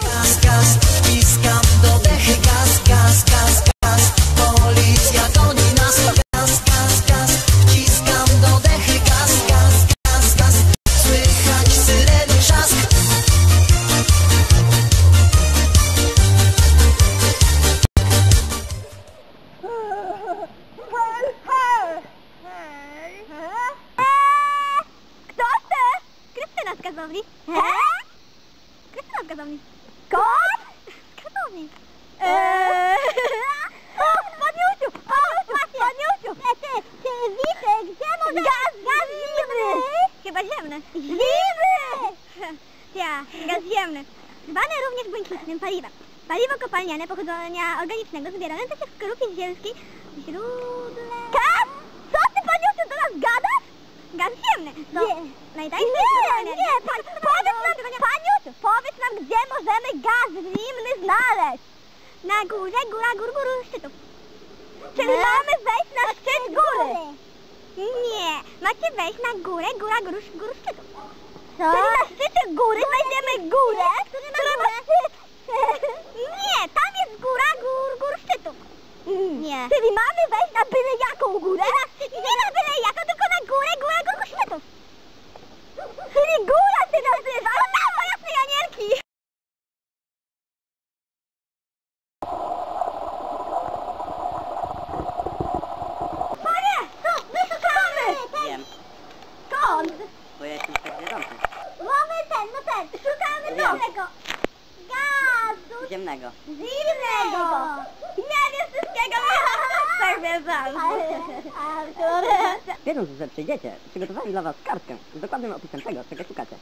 Gaz, gaz, wciskam do dechy, gaz, gaz, gaz, gaz. Policja goni nas, gaz, gaz, gaz. Wciskam do dechy, gaz, gaz, gaz, gaz. Słychać syreny trzask. Kto chce? Krystyna z gazowni. Krystyna z gazowni. Kot? Z gazowni. Paniusiu! Paniusiu! Ty widzę, gdzie może... Gaz zimny! Chyba ziemny. Zimny! Ja, gaz ziemny. Zwany również błękitnym paliwem. Paliwo kopalniane pochodzenia organicznego zbierane też w skorupie zielskiej w źródle... Gaz? Co ty, paniusiu, do nas gadasz? Gaz ziemny. No. Nie, powiedz nam, gdzie możemy gaz zimny znaleźć. Na górze, góra szczytów. Czyli mamy wejść na szczyt góry. Nie, macie wejść na górę, góra szczytów. Co? Czyli na szczycie góry znajdziemy górę, która ma szczyt. Nie, tam jest góra szczytów. Nie. Czyli mamy wejść na byle jaką górę? Nie na byle jaką, tylko na górę szczytów. Czyli góra się nazywa! No tam, po jasnej Janierki! Panie! Co? My szukamy! Wiem. Skąd? Bo ja jestem tak zwierzący. Mamy ten. Szukamy tego. Gazu. Ziemnego. Zimnego. Nie wiem wszystkiego. Tak wiem. Wiedząc, że przyjdziecie, przygotowałem dla was kartkę z dokładnym opisem tego, czego szukacie.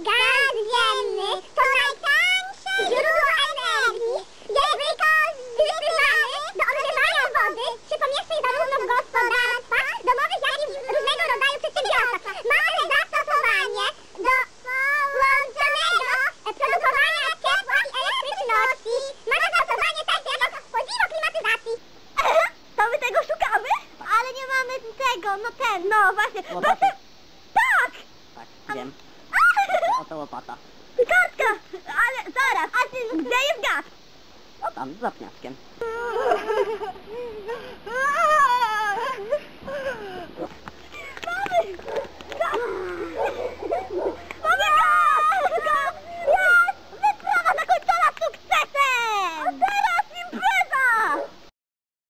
Gaz ziemny to najtańsze źródło energii. Jest wykorzystywany do ogrzewania wody przy pomieszczeń zarówno w gospodarstwach domowych, jak i w różnego rodzaju przedsiębiorstwach. Mamy zastosowanie do połączonego produkowania ciepła i elektryczności. Mamy zastosowanie też jako paliwo klimatyzacji. To my tego szukamy? Ale nie mamy tego, no właśnie. Łopaty. Tak! Tak, wiem. Oto łopata. Kartka! Ale zaraz, gdzie jest gaz? O tam, za pniaczkiem.